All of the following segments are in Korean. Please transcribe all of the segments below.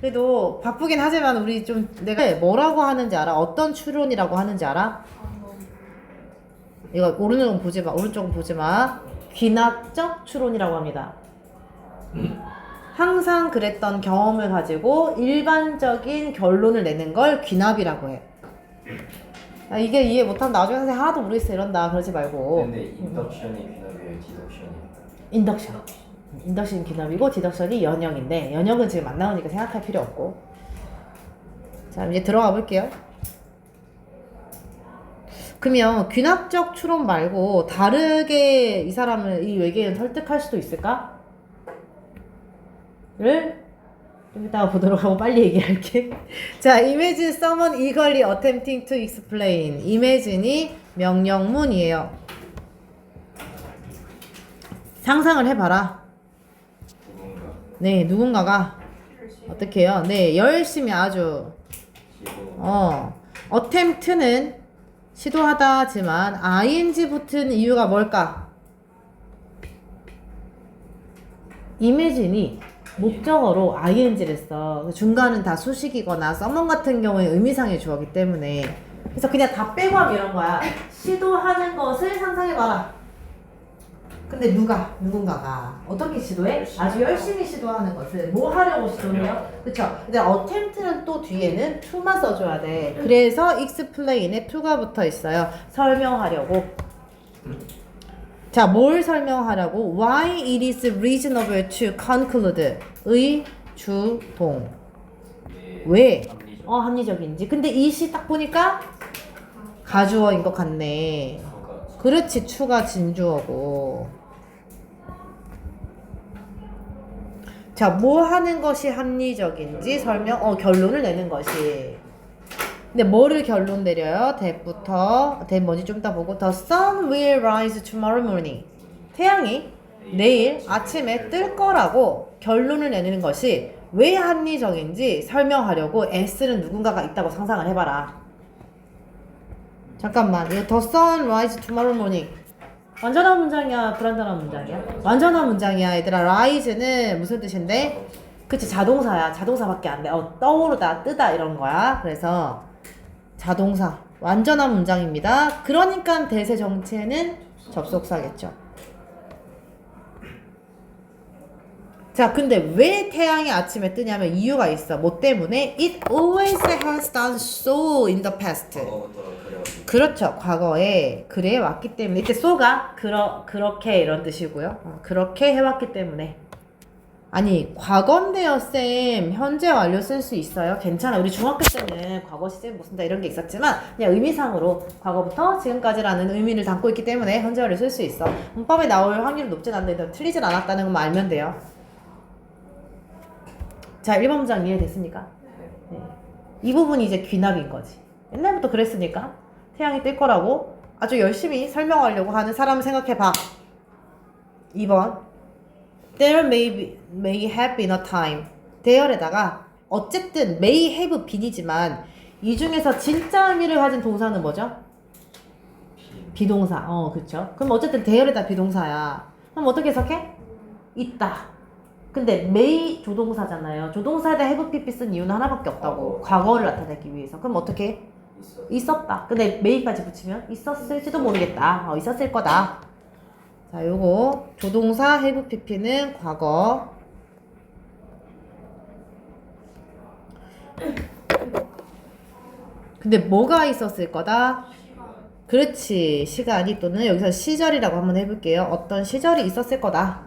그래도 바쁘긴 하지만 우리 좀 내가 뭐라고 하는지 알아? 어떤 추론이라고 하는지 알아? 이거 오른쪽은 보지 마. 오른쪽은 보지 마. 귀납적 추론이라고 합니다. 항상 그랬던 경험을 가지고 일반적인 결론을 내는 걸 귀납이라고 해. 아, 이게 이해 못하면 나중에 선생님 하나도 모르겠어 이런다. 그러지 말고. 근데 인덕션이 귀납이에요, 디덕션이? 인덕션. 인덕션이 귀납이고 디덕션이 연역인데 연역은 지금 안 나오니까 생각할 필요 없고. 자, 이제 들어가 볼게요. 그러면 귀납적 추론 말고 다르게 이 사람을 이 외계인 설득할 수도 있을까? 를 좀 이따가 보도록 하고 빨리 얘기할게. 자, imagine someone eagerly attempting to explain. imagine이 명령문이에요. 상상을 해봐라. 누군가 네, 누군가가 어떻게 해요? 네, 열심히 아주 시도 attempt는 시도하다 하지만 ing 붙은 이유가 뭘까? imagine이 목적어로 ing를 써. 중간은 다 수식이거나 someone 같은 경우에 의미상의 주어이기 때문에 그래서 그냥 다 빼고 하면 이런 거야. 시도하는 것을 상상해봐라. 근데 누군가가 어떻게 시도해? 아주 열심히 시도하는 것을 뭐 하려고 시도해요? 그쵸? 근데 attempt는 또 뒤에는 to만 써줘야 돼. 그래서 explain에 to가 붙어 있어요. 설명하려고. 자, 뭘 설명하라고? Why it is reasonable to conclude. 의, 주, 동. 왜? 합리적인지. 근데 이 시 딱 보니까 가주어인 것 같네. 그렇지, 추가 진주어고. 자, 뭐 하는 것이 합리적인지 설명, 결론을 내는 것이. 근데 뭐를 결론 내려요? that부터, that 뭔지 좀 이따 보고. The sun will rise tomorrow morning. 태양이 내일 아침에 뜰 거라고 결론을 내는 것이 왜 합리적인지 설명하려고 S는 누군가가 있다고 상상을 해봐라. 잠깐만, 이거 the sun rise tomorrow morning. 완전한 문장이야, 불완전한 문장이야? 완전한 문장이야, 얘들아. rise는 무슨 뜻인데? 그치, 자동사야. 자동사밖에 안 돼. 떠오르다, 뜨다 이런 거야. 그래서 자동사. 완전한 문장입니다. 그러니까 대세 정체는 접속사겠죠. 자, 근데 왜 태양이 아침에 뜨냐면 이유가 있어. 뭐 때문에? It always has done so in the past. 그렇죠. 과거에 그래 왔기 때문에. 이때 so가 그렇게 이런 뜻이고요. 그렇게 해왔기 때문에. 아니, 과거인데요, 쌤. 현재 완료 쓸 수 있어요. 괜찮아. 우리 중학교 때는 과거 시제 못 쓴다 이런 게 있었지만 그냥 의미상으로 과거부터 지금까지라는 의미를 담고 있기 때문에 현재 완료 쓸 수 있어. 문법에 나올 확률은 높진 않는데 틀리진 않았다는 것만 알면 돼요. 자, 1번 문장 이해됐습니까? 네. 이 부분이 이제 귀납인 거지. 옛날부터 그랬으니까 태양이 뜰 거라고 아주 열심히 설명하려고 하는 사람을 생각해봐. 2번 There may have been a time. there에다가 어쨌든 may have been이지만 이 중에서 진짜 의미를 가진 동사는 뭐죠? 비동사. 그쵸. 그럼 어쨌든 there에다 비동사야. 그럼 어떻게 해석해? 있다. 근데 may 조동사잖아요. 조동사에다 have pp 쓴 이유는 하나밖에 없다고. 과거를 나타내기 위해서. 그럼 어떻게 해? 있었다. 근데 may까지 붙이면 있었을지도 모르겠다. 있었을 거다. 자, 요거 조동사 have pp는 과거. 근데 뭐가 있었을 거다? 그렇지. 시간이 또는 여기서 시절이라고 한번 해볼게요. 어떤 시절이 있었을 거다.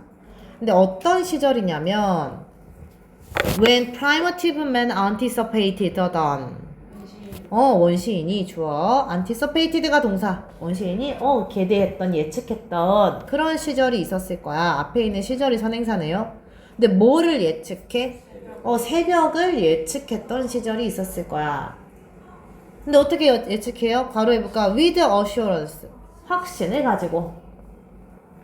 근데 어떤 시절이냐면 when primitive man anticipated the dawn. 원시인이 주어, anticipated가 동사. 원시인이 기대했던, 예측했던 그런 시절이 있었을 거야. 앞에 있는 시절이 선행사네요. 근데 뭐를 예측해? 새벽을 예측했던 시절이 있었을 거야. 근데 어떻게 예측해요? 바로 해볼까? with assurance. 확신을 가지고.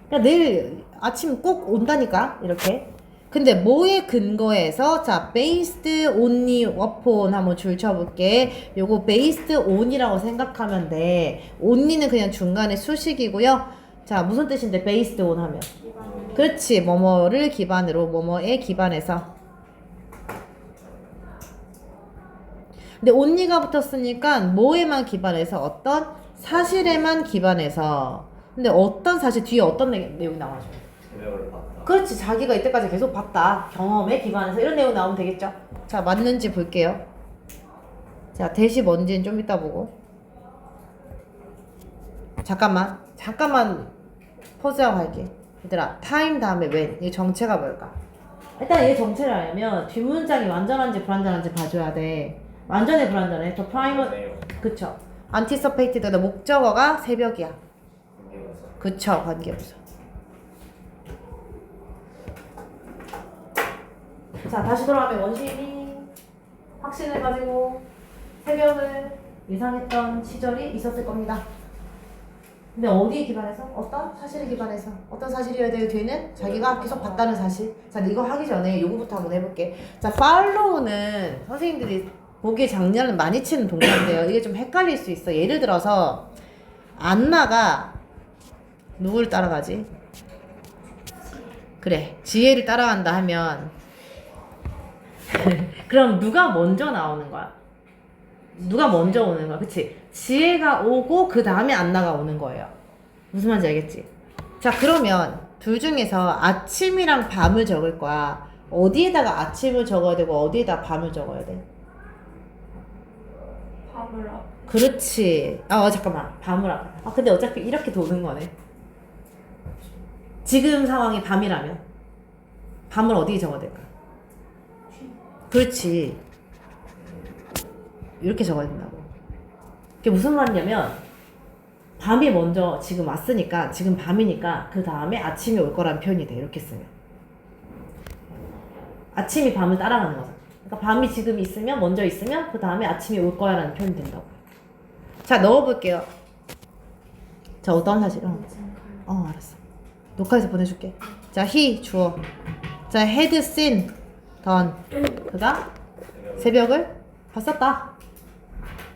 그러니까 내일 아침 꼭 온다니까, 이렇게. 근데 뭐에 근거해서? 자, based only upon 한번 줄 쳐볼게. 요거 based on이라고 생각하면 돼. only는 그냥 중간에 수식이고요. 자, 무슨 뜻인데 based on 하면? 그렇지, 뭐뭐를 기반으로, 뭐뭐에 기반해서. 근데 only가 붙었으니까 뭐에만 기반해서 어떤 사실에만 기반해서. 근데 어떤 사실 뒤에 어떤 내용이 나와줘? 새벽을 봤다. 그렇지. 자기가 이때까지 계속 봤다. 경험에 기반해서 이런 내용 나오면 되겠죠. 자, 맞는지 볼게요. 자, 대시 뭔지는 좀 이따 보고. 잠깐만 포즈하고 할게. 얘들아, 타임 다음에 when. 이 정체가 뭘까? 일단 얘 정체를 알려면 뒷문장이 완전한지 불완전한지 봐줘야 돼. 완전해 불완전해? 더 프라이머. 내용. 그쵸. anticipated 목적어가 새벽이야. 관계에서. 그쵸. 관계부사. 자, 다시 돌아가면 원시인이 확신을 가지고 새벽을 예상했던 시절이 있었을 겁니다. 근데 어디에 기반해서? 어떤 사실에 기반해서? 어떤 사실이어야 돼요? 뒤에는 자기가 계속 봤다는 사실. 자, 이거 하기 전에 요거부터 한번 해볼게. 자, follow는 선생님들이 보기에 장난을 많이 치는 동사인데요. 이게 좀 헷갈릴 수 있어. 예를 들어서 안나가 누구를 따라가지? 그래, 지혜를 따라간다 하면 그럼 누가 먼저 나오는 거야? 누가 먼저 오는 거야? 그치? 지혜가 오고 그 다음에 안나가 오는 거예요. 무슨 말인지 알겠지? 자, 그러면 둘 중에서 아침이랑 밤을 적을 거야. 어디에다가 아침을 적어야 되고 어디에다 밤을 적어야 돼? 밤을 앞. 그렇지. 잠깐만. 밤을 앞. 근데 어차피 이렇게 도는 거네. 지금 상황이 밤이라면 밤을 어디에 적어야 될까? 그렇지. 이렇게 적어야 된다고. 그게 무슨 말이냐면 밤이 먼저 지금 왔으니까 지금 밤이니까 그 다음에 아침이 올 거라는 표현이 돼. 이렇게 쓰면 아침이 밤을 따라가는 거잖아. 그러니까 밤이 지금 있으면 먼저 있으면 그 다음에 아침이 올 거야 라는 표현이 된다고. 자, 넣어볼게요. 자, 어떤 사실? 알았어. 녹화해서 보내줄게. 자, he 주어. 자, had seen done. 그가 새벽을 봤었다.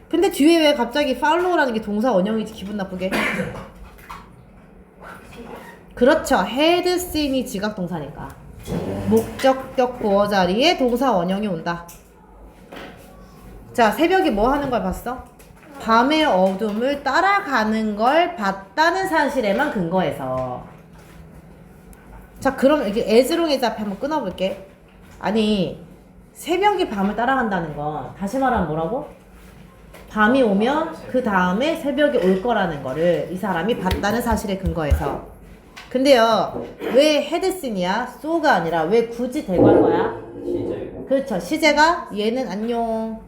근데 뒤에 왜 갑자기 follow라는 게 동사 원형이지? 기분 나쁘게. 그렇죠. had seen이 지각 동사니까 목적격 보어 자리에 동사 원형이 온다. 자, 새벽에 뭐 하는 걸 봤어? 밤의 어둠을 따라가는 걸 봤다는 사실에만 근거해서. 자, 그럼 이렇게 에즈롱의 앞에 한번 끊어볼게. 아니, 새벽이 밤을 따라간다는 건 다시 말하면 뭐라고? 밤이 오면 그 다음에 새벽이 올 거라는 거를 이 사람이 봤다는 사실에 근거해서. 근데요, 왜 헤드씬이야? 소가 아니라 왜 굳이 대괄 거야? 시제. 그렇죠. 시제가 얘는 안녕.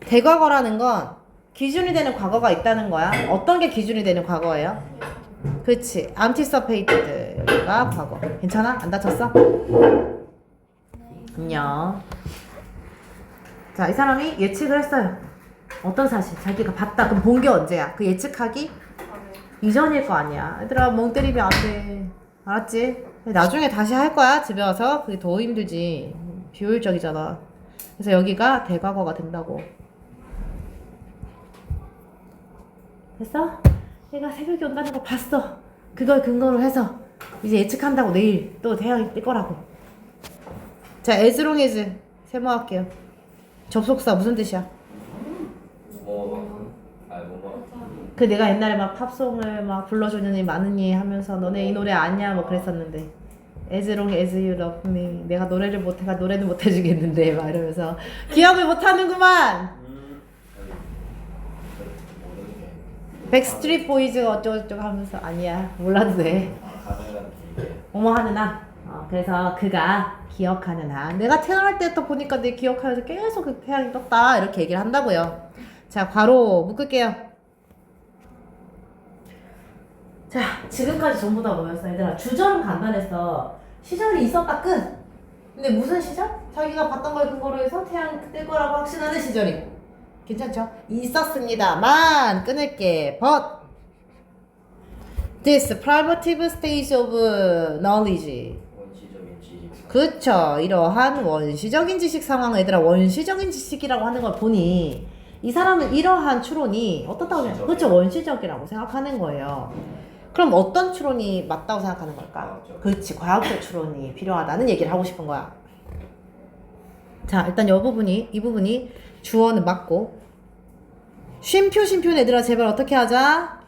대과거라는 건 기준이 되는 과거가 있다는 거야. 어떤 게 기준이 되는 과거예요? 그렇지. anticipated가 과거. 괜찮아? 안 다쳤어? 안녕. 자, 이 사람이 예측을 했어요. 어떤 사실? 자기가 봤다. 그럼 본 게 언제야? 그 예측하기? 이전일 거 아니야. 얘들아, 멍 때리면 안 돼. 알았지? 나중에 다시 할 거야. 집에 와서. 그게 더 힘들지. 비효율적이잖아. 그래서 여기가 대과거가 된다고. 됐어? 얘가 새벽에 온다는 걸 봤어. 그걸 근거로 해서 이제 예측한다고. 내일 또 태양이 뜰 거라고. 자, as long as 세모할게요. 접속사 무슨 뜻이야? 그 내가 옛날에 막 팝송을 막 불러주느니 마느니 하면서 너네 이 노래 아냐 뭐 그랬었는데, as long as you love me. 내가 노래를 못해가 노래는 못해주겠는데 막 이러면서 기억을 못하는구만. 백스트리트 보이즈 어쩌고저쩌고 하면서 아니야 몰라도 돼. 어머 하는 한. 그래서 그가 기억하는 한. 내가 태어날 때부터 보니까 내 기억하면서 계속 그 태양이 떴다 이렇게 얘기를 한다고요. 자, 괄호 묶을게요. 자, 지금까지 전부 다 뭐였어? 얘들아, 주절은 간단했어. 시절이 있었다 끝. 근데 무슨 시절? 자기가 봤던 걸 근거로 해서 태양이 뜰 거라고 확신하는 시절이고. 괜찮죠? 있었습니다만 끊을게. But this primitive stage of knowledge. 원시적인 지식. 그쵸. 이러한 원시적인 지식 상황을 얘들아 원시적인 지식이라고 하는 걸 보니 이 사람은 이러한 추론이 어떻다고 생각해? 그렇죠. 원시적이라고 생각하는 거예요. 그럼 어떤 추론이 맞다고 생각하는 걸까? 과학적. 그렇지. 과학적 추론이 필요하다는 얘기를 하고 싶은 거야. 자, 일단 이 부분이 주어는 맞고. 쉼표는 얘들아, 제발 어떻게 하자?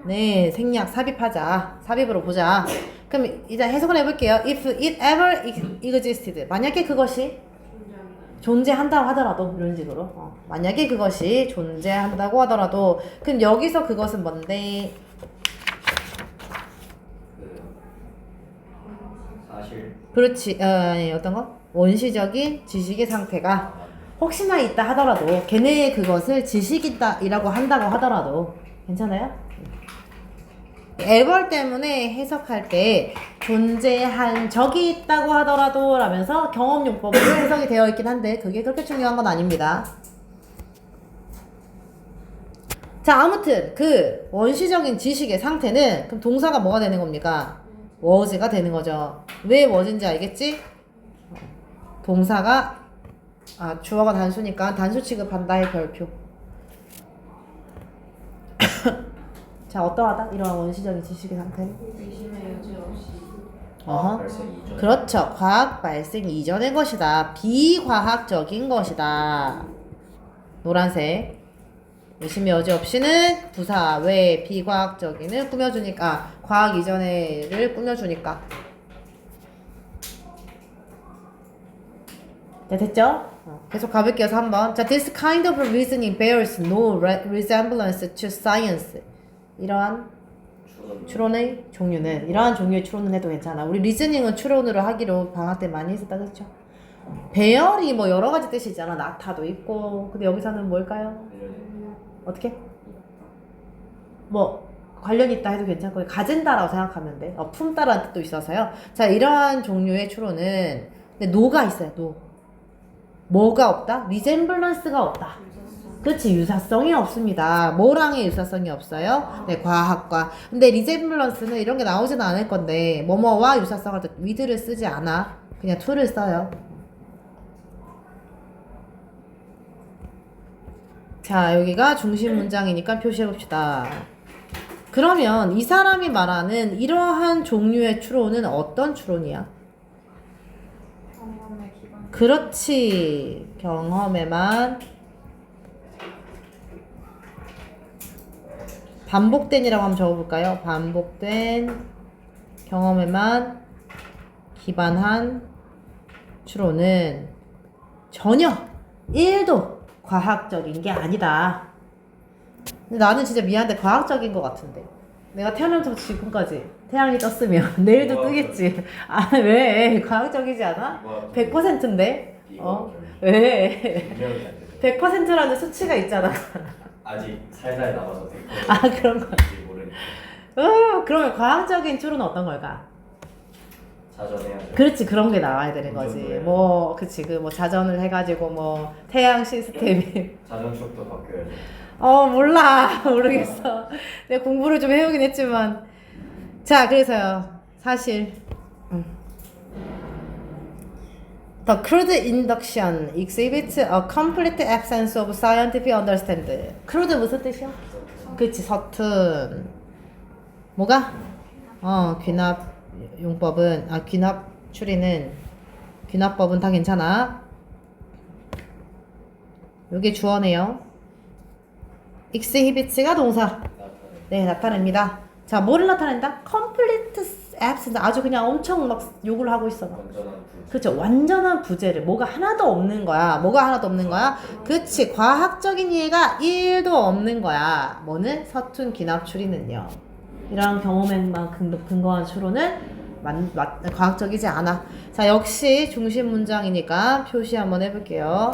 네, 생략, 삽입하자. 삽입으로 보자. 그럼 이제 해석을 해볼게요. If it ever existed. 만약에 그것이 존재한다고 하더라도, 이런 식으로. 만약에 그것이 존재한다고 하더라도. 그럼 여기서 그것은 뭔데? 그 사실 그렇지. 아니, 어떤 거? 원시적인 지식의 상태가 혹시나 있다 하더라도, 걔네의 그것을 지식이다이라고 한다고 하더라도, 괜찮아요? 에벌 때문에 해석할 때 존재한 적이 있다고 하더라도 라면서 경험용법으로 해석이 되어 있긴 한데 그게 그렇게 중요한 건 아닙니다. 자, 아무튼 그 원시적인 지식의 상태는 그럼 동사가 뭐가 되는 겁니까? was가 되는 거죠. 왜 was인지 알겠지? 동사가 주어가 단수니까 단수 취급한다의 별표. 자, 어떠하다? 이러한 원시적인 지식의 상태는? 의심의 여지 없이. 어허. 발생 이전. 그렇죠. 과학 발생 이전의 것이다. 비과학적인 것이다. 노란색. 의심의 여지 없이는 부사 외 비과학적인을 꾸며주니까 과학 이전의를 꾸며주니까. 자, 됐죠? 계속 가볼게요. 3번. 자, this kind of reasoning bears no resemblance to science. 이러한 추론의 종류는 이러한 종류의 추론은 해도 괜찮아. 우리 리즈닝은 추론으로 하기로 방학 때 많이 했었다, 그렇죠? 배열이 뭐 여러 가지 뜻이잖아. 나타도 있고. 근데 여기서는 뭘까요? 어떻게? 뭐 관련이 있다 해도 괜찮고 가진다라고 생각하면 돼. 품다라는 뜻도 있어서요. 자, 이러한 종류의 추론은 근데 노가 있어요. 노. 뭐가 없다? 리젠블런스가 없다. 그렇지, 유사성이 없습니다. 뭐랑의 유사성이 없어요? 네, 과학과. 근데 리젠블런스는 이런 게 나오지는 않을 건데 뭐뭐와 유사성을 with를 쓰지 않아. 그냥 to를 써요. 자, 여기가 중심 문장이니까 표시해봅시다. 그러면 이 사람이 말하는 이러한 종류의 추론은 어떤 추론이야? 경험의 기반. 그렇지. 경험에만 반복된이라고 한번 적어볼까요? 반복된 경험에만 기반한 추론은 전혀 1도 과학적인 게 아니다. 근데 나는 진짜 미안한데 과학적인 것 같은데. 내가 태어나면서 지금까지 태양이 떴으면 내일도 뜨겠지. 아, 왜? 과학적이지 않아? 100%인데? 왜? 100%라는 수치가 있잖아. 아직 살살 남아서 100% 아, 그런 거. 모르니까 그러면 과학적인 추론은 어떤 걸까? 자전해야죠. 그렇지, 그런 게 나와야 되는 거지. 운전도 뭐, 그치, 그 뭐 자전을 해가지고 뭐 태양 시스템이. 자전축도 바뀌어야죠. 몰라. 모르겠어. 내가 공부를 좀 해오긴 했지만. 자, 그래서요. 사실. The crude induction exhibits a complete absence of scientific understanding. crude 무슨 뜻이야? 그치, 서툰. 뭐가? 귀납 용법은, 귀납 추리는, 귀납법은 다 괜찮아. 요게 주어네요. exhibits가 동사. 네, 나타냅니다. 자, 뭐를 나타낸다? complete absence. 아주 그냥 엄청 막 욕을 하고 있어. 완전한 불. 그렇죠. 완전한 부재를. 뭐가 하나도 없는 거야. 뭐가 하나도 없는 거야? 그치. 과학적인 이해가 1도 없는 거야. 뭐는? 서툰 기납 추리는요. 이런 경험에만 근거한 추론은 과학적이지 않아. 자, 역시 중심 문장이니까 표시 한번 해볼게요.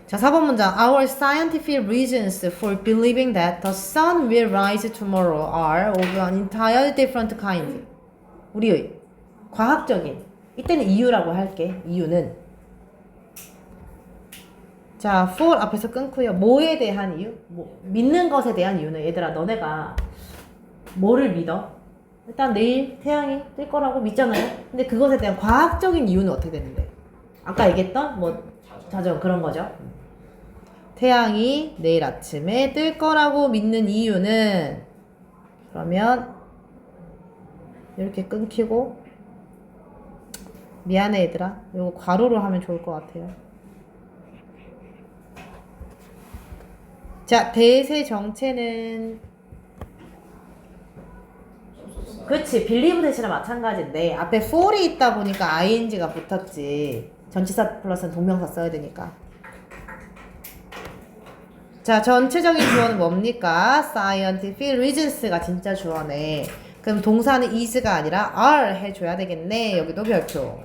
자, 4번 문장. Our scientific reasons for believing that the sun will rise tomorrow are of an entirely different kind. 우리의 과학적인, 이때는 이유라고 할게. 이유는. 자, for 앞에서 끊고요. 뭐에 대한 이유? 믿는 것에 대한 이유는, 얘들아, 너네가 뭐를 믿어? 일단 내일 태양이 뜰 거라고 믿잖아요. 근데 그것에 대한 과학적인 이유는 어떻게 되는데? 아까 얘기했던 자전 그런 거죠. 태양이 내일 아침에 뜰 거라고 믿는 이유는 그러면 이렇게 끊기고 미안해 얘들아. 이거 괄호로 하면 좋을 것 같아요. 자, 대세 정체는 그렇지. believe 대신에 마찬가지인데 앞에 for이 있다 보니까 ing가 붙었지. 전치사 플러스는 동명사 써야 되니까. 자, 전체적인 주어는 뭡니까? scientific reasons가 진짜 주어네. 그럼 동사는 is가 아니라 are 해줘야 되겠네. 여기도 별표.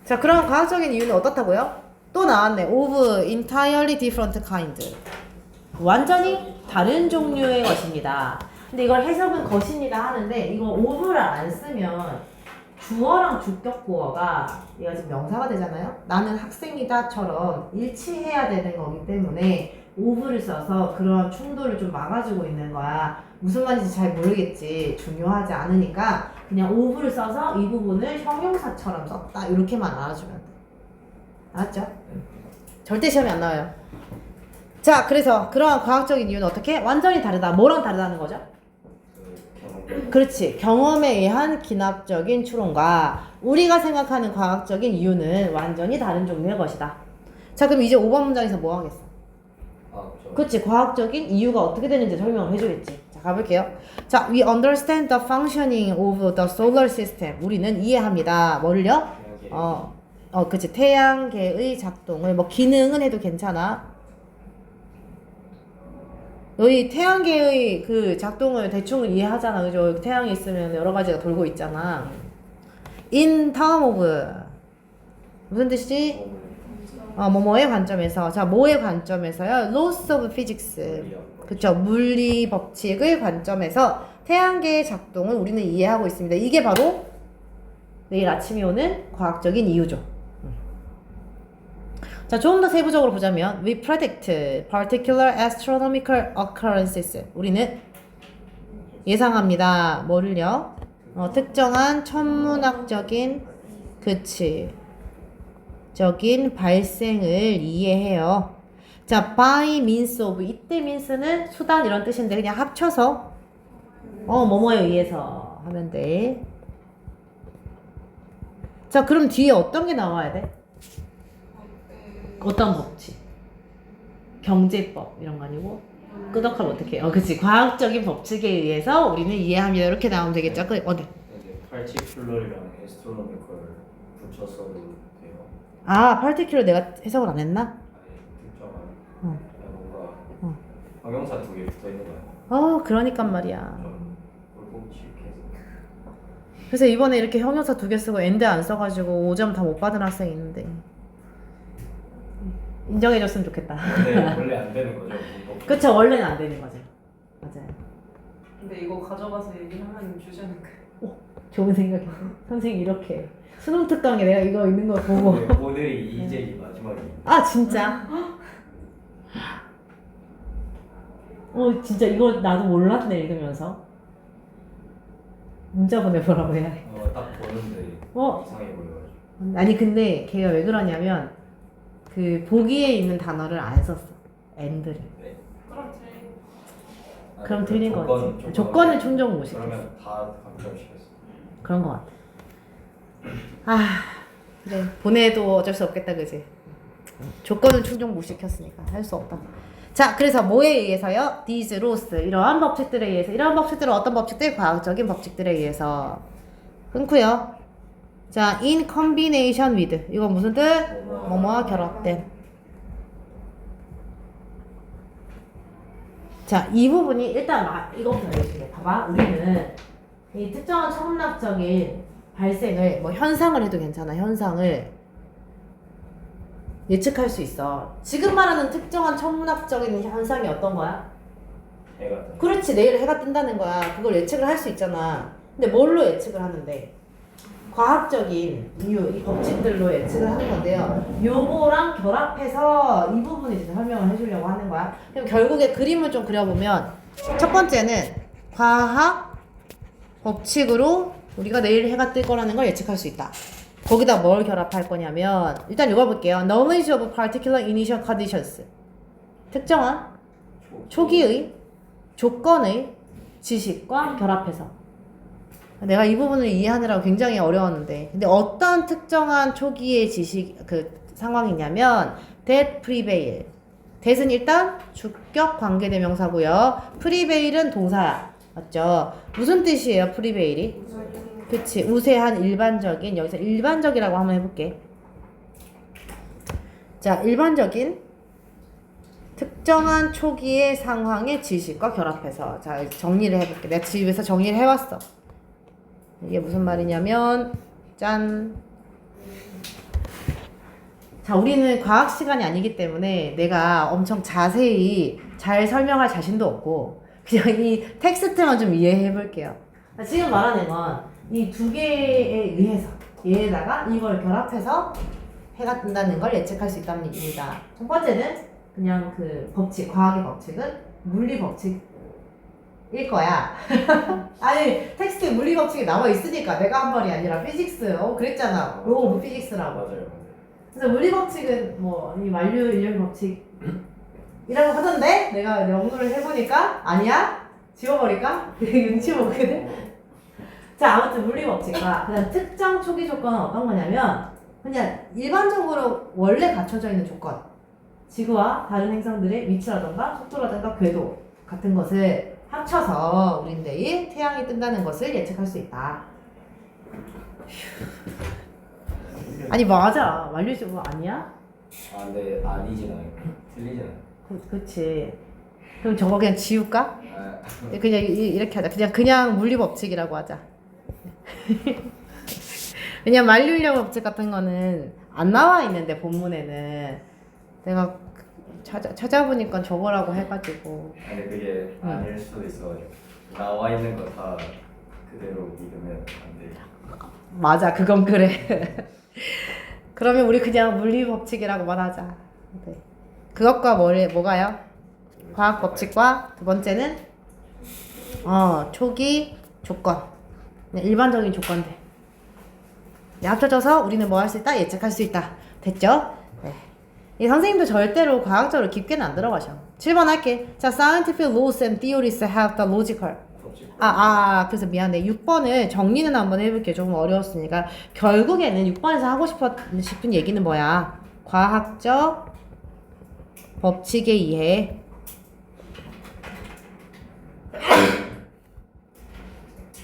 자, 그럼 과학적인 이유는 어떻다고요? 또 나왔네. of entirely different kind. 완전히 다른 종류의 것입니다. 근데 이걸 해석은 것입니다 하는데 이거 of를 안 쓰면 주어랑 주격구어가 얘가 지금 명사가 되잖아요. 나는 학생이다처럼 일치해야 되는 거기 때문에 of를 써서 그런 충돌을 좀 막아주고 있는 거야. 무슨 말인지 잘 모르겠지. 중요하지 않으니까 그냥 of를 써서 이 부분을 형용사처럼 썼다. 이렇게만 알아주면 돼. 알았죠? 절대 시험에 안 나와요. 자, 그래서 그러한 과학적인 이유는 어떻게? 완전히 다르다. 뭐랑 다르다는 거죠? 그렇지. 경험에 의한 기납적인 추론과 우리가 생각하는 과학적인 이유는 완전히 다른 종류의 것이다. 자, 그럼 이제 5번 문장에서 뭐 하겠어? 그렇지. 과학적인 이유가 어떻게 되는지 설명을 해주겠지. 자, 가볼게요. 자, we understand the functioning of the solar system. 우리는 이해합니다. 뭐를요? 그렇지. 태양계의 작동을 뭐 기능은 해도 괜찮아. 너희 태양계의 그 작동을 대충 이해하잖아. 그죠? 태양이 있으면 여러 가지가 돌고 있잖아. in term of 무슨 뜻이지? 뭐뭐의 관점에서. 자, 뭐의 관점에서요? laws of physics. 그쵸? 물리 법칙의 관점에서 태양계의 작동을 우리는 이해하고 있습니다. 이게 바로 내일 아침에 오는 과학적인 이유죠. 자, 좀 더 세부적으로 보자면 we predict particular astronomical occurrences. 우리는 예상합니다. 뭐를요? 특정한 천문학적인 적인 발생을 이해해요. 자, by means of. 이때 means는 수단 이런 뜻인데 그냥 합쳐서 뭐뭐에 의해서 하면 돼. 자, 그럼 뒤에 어떤 게 나와야 돼? 어떤 법칙? 경제법 이런 거 아니고 끄덕하면 어떡해? 그치. 과학적인 법칙에 의해서 우리는 이해합니다. 이렇게 나오면 되겠죠? 네. particular이랑 astronomical 붙였어도 돼요. particular 내가 해석을 안 했나? 특정한 뭔가 형용사 두 개 붙어 있는 거야. 그러니까 말이야. 꼴복칙해서. 그래서 이번에 이렇게 형용사 2개 쓰고 and 안 써가지고 5점 다 못 받은 학생이 있는데 인정해줬으면 좋겠다. 근데 원래 안 되는 거죠? 그쵸, 원래는 안 되는 거죠. 맞아요. 근데 이거 가져가서 얘기하면 주제는 좋은 생각이네. 선생님 이렇게 수능 특강에 내가 이거 있는 거 보고 오늘이 이제 마지막이에요. 진짜? 진짜 이거 나도 몰랐네 읽으면서. 문자 보내보라고 해야 해. 딱 보는데 이상해 보여가지고. 아니 근데 걔가 왜 그러냐면 그 보기에 있는 단어를 안 썼어. and를. 네. 그럼 틀린 거지. 조건을 충족 못 시켰어. 그러면 다 감점시켰어. 그런 거 같아. 그래. 보내도 어쩔 수 없겠다, 그지? 조건을 충족 못 시켰으니까 할 수 없다. 자, 그래서 뭐에 의해서요? These laws. 이러한 법칙들에 의해서. 이러한 법칙들은 어떤 법칙들? 과학적인 법칙들에 의해서. 끊고요. 자, in combination with. 이거 무슨 뜻? 뭐뭐와 결합된. 자, 이 부분이 일단 이거부터 알려줄게. 봐봐. 우리는 이 특정한 천문학적인 발생을 현상을 해도 괜찮아. 현상을 예측할 수 있어. 지금 말하는 특정한 천문학적인 현상이 어떤 거야? 해가 뜬다. 그렇지. 내일 해가 뜬다는 거야. 그걸 예측을 할 수 있잖아. 근데 뭘로 예측을 하는데? 과학적인 이유, 이 법칙들로 예측을 하는 건데요. 요거랑 결합해서 이 부분을 이제 설명을 해주려고 하는 거야. 그럼 결국에 그림을 좀 그려보면 첫 번째는 과학 법칙으로 우리가 내일 해가 뜰 거라는 걸 예측할 수 있다. 거기다 뭘 결합할 거냐면 일단 이거 볼게요. Knowledge of particular initial conditions. 특정한 초기의 조건의 지식과 결합해서. 내가 이 부분을 이해하느라고 굉장히 어려웠는데, 근데 어떤 특정한 초기의 지식 그 상황이냐면 that prevail. that은 일단 주격 관계대명사고요. prevail은 동사야. 맞죠? 무슨 뜻이에요? prevail이? 그치. 우세한 일반적인. 여기서 일반적이라고 한번 해볼게. 자, 일반적인 특정한 초기의 상황의 지식과 결합해서. 자, 정리를 해볼게. 내가 집에서 정리를 해왔어. 이게 무슨 말이냐면 짠. 자, 우리는 과학 시간이 아니기 때문에 내가 엄청 자세히 잘 설명할 자신도 없고 그냥 이 텍스트만 좀 이해해 볼게요. 지금 말하는 건 이 두 개에 의해서 얘에다가 이걸 결합해서 해가 뜬다는 걸 예측할 수 있다는 얘기입니다. 첫 번째는 그냥 그 법칙, 과학의 법칙은 물리 법칙일 거야. 아니, 텍스트에 물리 법칙이 나와 있으니까 내가 한 말이 아니라 피직스. 그랬잖아. 로 피직스라고. 맞아요. 그래서 물리 법칙은 뭐 이 만류 인력 법칙이라고 하던데 내가 연구를 해보니까 아니야? 지워버릴까? 되게 눈치 보거든. 자, 아무튼 물리 법칙과 그다음 특정 초기 조건은 어떤 거냐면 그냥 일반적으로 원래 갖춰져 있는 조건, 지구와 다른 행성들의 위치라던가 속도라던가 궤도 같은 것을 합쳐서 우린 내일 태양이 뜬다는 것을 예측할 수 있다. 아니 맞아. 만류지구 아니야? 아 근데 아니잖아요. 틀리잖아요. 그치. 그럼 저거 그냥 지울까? 아, 그냥 이렇게 하자. 그냥 물리 법칙이라고 하자. 그냥 만류인력 법칙 같은 거는 안 나와 있는데 본문에는 내가 찾아보니까 저거라고 해가지고. 아니 그게 아닐 수도 있어가지고 나와 있는 거 다 그대로 믿으면 안 돼. 맞아, 그건 그래. 그러면 우리 그냥 물리 법칙이라고 말하자. 네. 그것과 뭐가요? 과학 법칙과 두 번째는 초기 조건. 네, 일반적인 조건들. 네, 합쳐져서 우리는 뭐 할 수 있다? 예측할 수 있다. 됐죠? 네. 이 선생님도 절대로 과학적으로 깊게는 안 들어가셔. 7번 할게. 자, scientific laws and theories have the logical. 그래서 미안해. 6번을 정리는 한번 해볼게. 조금 어려웠으니까. 결국에는 6번에서 하고 싶은 얘기는 뭐야? 과학적 법칙에 의해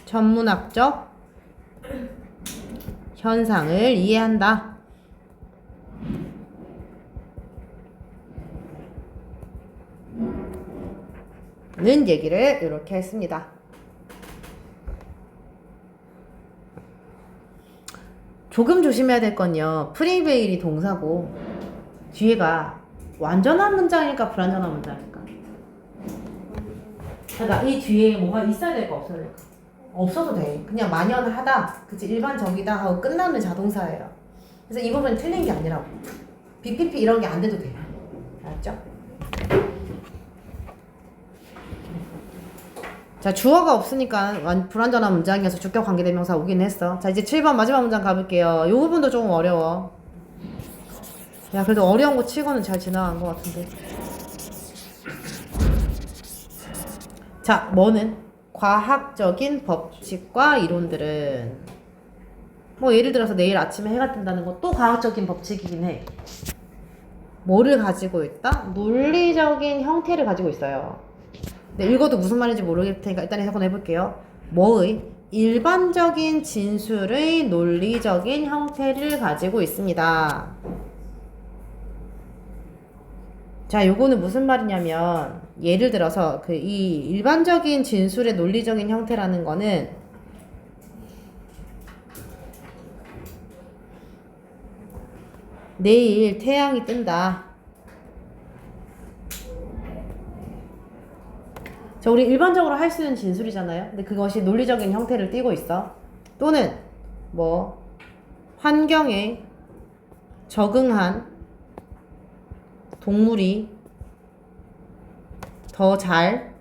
천문학적 현상을 이해한다. 는 얘기를 이렇게 했습니다. 조금 조심해야 될 건요. 프리베일이 동사고 뒤에가 완전한 문장일까 불완전한 문장일까? 그러니까 이 뒤에 뭐가 있어야 될까 없어야 될까? 없어도 돼. 그냥 만연하다. 그치? 일반적이다 하고 끝나는 자동사예요. 그래서 이 부분은 틀린 게 아니라고. BPP 이런 게 안 돼도 돼요. 알았죠? 자, 주어가 없으니까 불완전한 문장이어서 주격 관계대명사 오긴 했어. 자, 이제 7번 마지막 문장 가볼게요. 이 부분도 조금 어려워. 야, 그래도 어려운 거 치고는 잘 지나간 것 같은데. 자, 뭐는? 과학적인 법칙과 이론들은 뭐 예를 들어서 내일 아침에 해가 뜬다는 것도 과학적인 법칙이긴 해. 뭐를 가지고 있다? 논리적인 형태를 가지고 있어요. 네, 읽어도 무슨 말인지 모르겠을 테니까 일단 해석은 해볼게요. 뭐의? 일반적인 진술의 논리적인 형태를 가지고 있습니다. 자, 요거는 무슨 말이냐면 예를 들어서 이 일반적인 진술의 논리적인 형태라는 거는 내일 태양이 뜬다. 자, 우리 일반적으로 할 수 있는 진술이잖아요. 근데 그것이 논리적인 형태를 띠고 있어. 또는 뭐 환경에 적응한 동물이 더 잘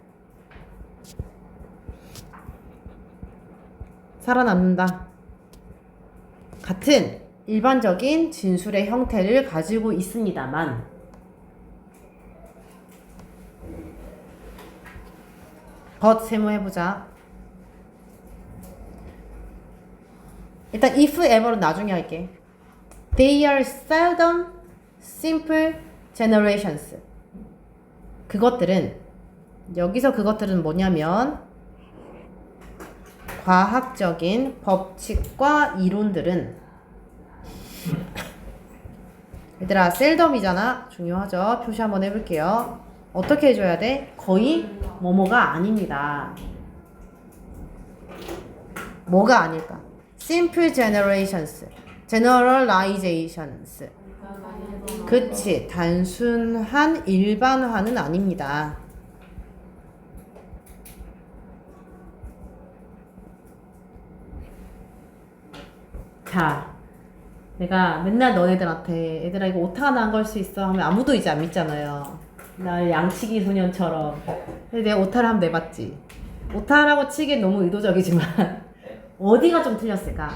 살아남는다. 같은 일반적인 진술의 형태를 가지고 있습니다만 but 세모해보자. 일단 if ever는 나중에 할게. They are seldom simple generations. 그것들은 여기서 그것들은 뭐냐면 과학적인 법칙과 이론들은 얘들아 seldom이잖아. 중요하죠. 표시 한번 해볼게요. 어떻게 해줘야 돼? 거의 뭐뭐가 아닙니다. 뭐가 아닐까? Simple generations, generalizations. 그치. 단순한 일반화는 아닙니다. 자, 내가 맨날 너네들한테 얘들아 이거 오타 난 걸 수 있어 하면 아무도 이제 안 믿잖아요. 날 양치기 소년처럼. 근데 내가 오타를 한번 내봤지. 오타라고 치기엔 너무 의도적이지만 어디가 좀 틀렸을까?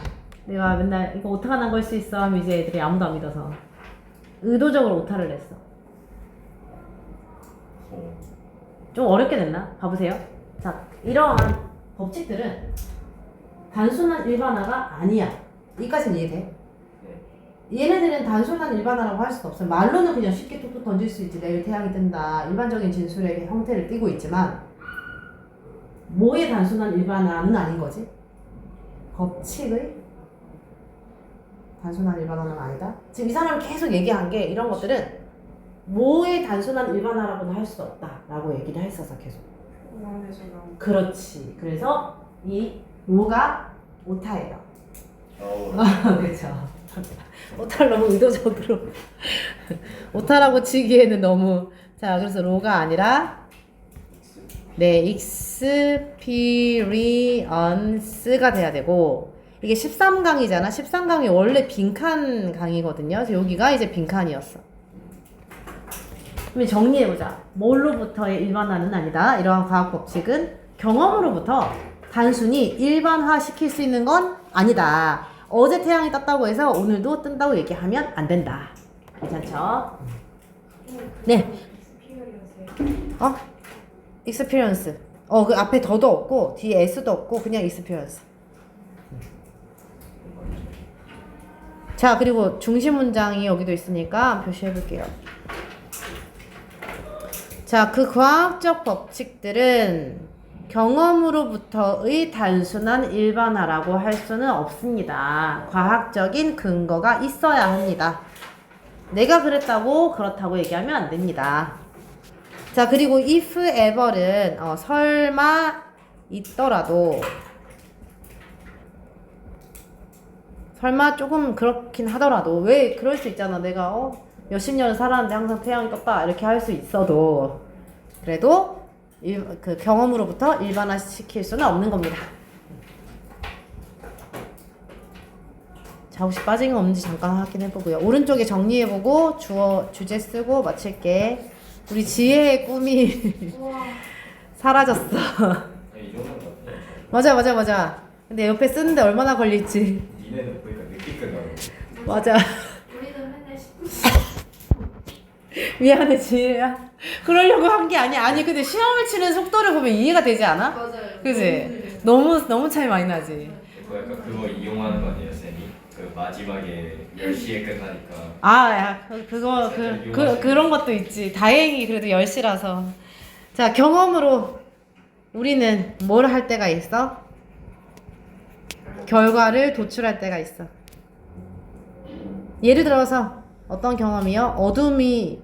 내가 맨날 이거 오타가 난 걸 수 있어 하면 이제 애들이 아무도 안 믿어서 의도적으로 오타를 냈어. 좀 어렵게 냈나? 봐보세요. 자, 이러한 법칙들은 단순한 일반화가 아니야. 여기까지는 이해돼? 얘네들은 단순한 일반화라고 할 수가 없어요. 말로는 그냥 쉽게 툭툭 던질 수 있지. 내일 태양이 뜬다. 일반적인 진술의 형태를 띠고 있지만 뭐의 단순한 일반화는 아닌 거지? 법칙의 단순한 일반화는 아니다. 지금 이 사람이 계속 얘기한 게 이런 것들은 뭐의 단순한 일반화라고는 할 수 없다라고 얘기를 했어서 계속. 그렇지. 그래서 이 로가 오타예요. 그렇죠. 오타를 너무 의도적으로 오타라고 치기에는 너무. 자, 그래서 로가 아니라 네, experience가 돼야 되고, 이게 13강이잖아. 13강이 원래 빈칸 강이거든요. 그래서 여기가 이제 빈칸이었어. 그럼 정리해보자. 뭘로부터의 일반화는 아니다. 이러한 과학 법칙은 경험으로부터 단순히 일반화 시킬 수 있는 건 아니다. 어제 태양이 떴다고 해서 오늘도 뜬다고 얘기하면 안 된다. 괜찮죠? 네. experience. 그 앞에 더도 없고 뒤에 s도 없고 그냥 experience. 자, 그리고 중심 문장이 여기도 있으니까 표시해 볼게요. 자, 그 과학적 법칙들은 경험으로부터의 단순한 일반화라고 할 수는 없습니다. 과학적인 근거가 있어야 합니다. 내가 그랬다고 그렇다고 얘기하면 안 됩니다. 자, 그리고 if ever은 설마 있더라도, 설마 조금 그렇긴 하더라도, 왜 그럴 수 있잖아. 내가 몇십 년 살았는데 항상 태양이 떴다 이렇게 할 수 있어도 그래도 그 경험으로부터 일반화시킬 수는 없는 겁니다. 자, 혹시 빠진 거 없는지 잠깐 확인해보고요. 오른쪽에 정리해보고 주제 쓰고 마칠게. 우리 지혜의 꿈이 사라졌어. 맞아. 근데 옆에 쓰는데 얼마나 걸릴지. 니네는 보니까 늦게 끝나는 맞아. 우리는 맨날 10분. 미안해, 지혜야. 그러려고 한 게 아니야. 아니, 근데 시험을 치는 속도를 보면 이해가 되지 않아? 맞아요. 그지? 너무 차이 많이 나지. 그거 약간 그거 이용하는 거 아니에요, 쌤이? 그 마지막에 10시에 끝나니까. 야, 그런 것도 있지. 다행히 그래도 10시라서. 자, 경험으로 우리는 뭘 할 때가 있어? 결과를 도출할 때가 있어. 예를 들어서 어떤 경험이요? 어둠이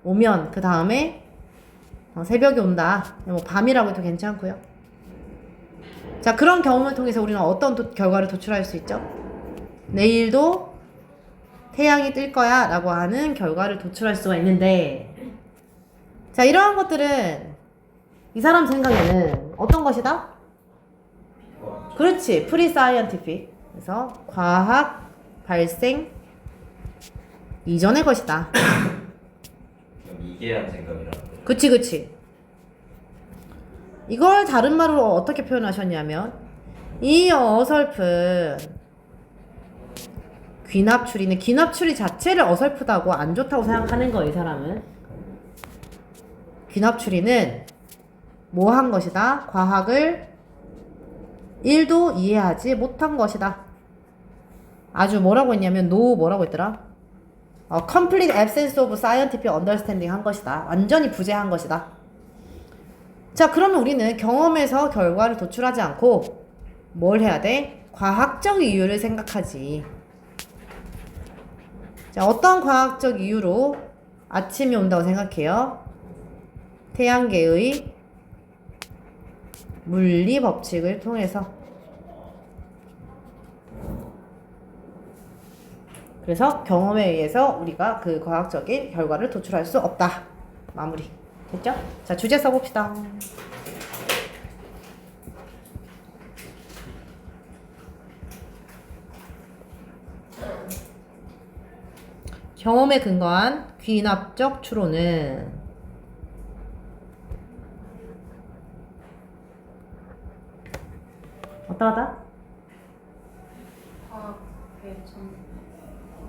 오면 그 다음에 새벽이 온다. 뭐 밤이라고 해도 괜찮고요. 자, 그런 경험을 통해서 우리는 어떤 결과를 도출할 수 있죠? 내일도 태양이 뜰 거야 라고 하는 결과를 도출할 수가 있는데, 자, 이러한 것들은 이 사람 생각에는 어떤 것이다? 그렇지, 프리사이언티픽. 그래서 과학 발생 이전의 것이다. 미개한 생각이라는 거죠. 그치. 이걸 다른 말로 어떻게 표현하셨냐면, 이 어설픈 귀납추리는 귀납추리 자체를 어설프다고 안 좋다고 생각하는 거예요, 이 사람은. 귀납추리는 뭐 한 것이다? 과학을 1도 이해하지 못한 것이다. 아주 뭐라고 했냐면 no 뭐라고 했더라? complete absence of scientific understanding 한 것이다. 완전히 부재한 것이다. 자, 그러면 우리는 경험에서 결과를 도출하지 않고 뭘 해야 돼? 과학적 이유를 생각하지. 자, 어떤 과학적 이유로 아침이 온다고 생각해요? 태양계의 물리 법칙을 통해서. 그래서 경험에 의해서 우리가 그 과학적인 결과를 도출할 수 없다. 마무리. 됐죠? 자, 주제 써봅시다. 경험에 근거한 귀납적 추론은 어떠하다? 과학의 전.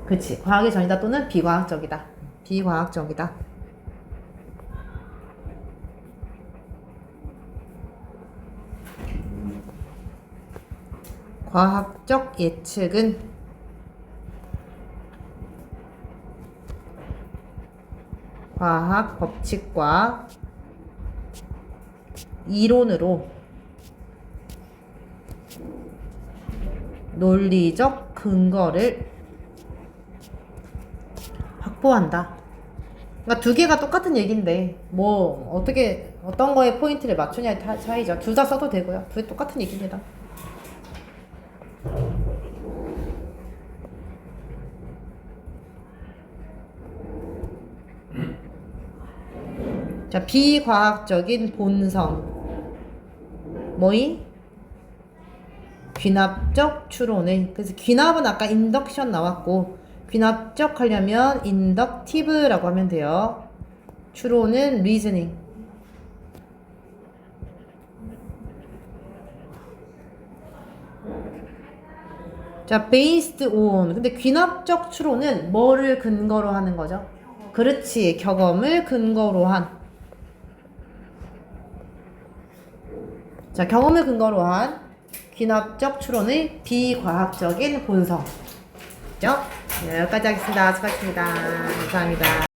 그치. 과학의 전이다 또는 비과학적이다. 비과학적이다. 과학적 예측은 과학 법칙과 이론으로 논리적 근거를 확보한다. 그러니까 두 개가 똑같은 얘기인데 뭐 어떻게 어떤 거에 포인트를 맞추냐의 차이죠. 둘 다 써도 되고요. 둘 다 똑같은 얘기입니다. 자, 비과학적인 본성. 뭐이? 귀납적 추론을. 그래서 귀납은 아까 인덕션 나왔고 귀납적 하려면 인덕티브라고 하면 돼요. 추론은 리즈닝. 자, based on. 근데 귀납적 추론은 뭐를 근거로 하는 거죠? 그렇지. 경험을 근거로 한. 자, 경험을 근거로 한 귀납적 추론의 비과학적인 본성. 그죠? 네, 여기까지 하겠습니다. 수고하셨습니다. 감사합니다.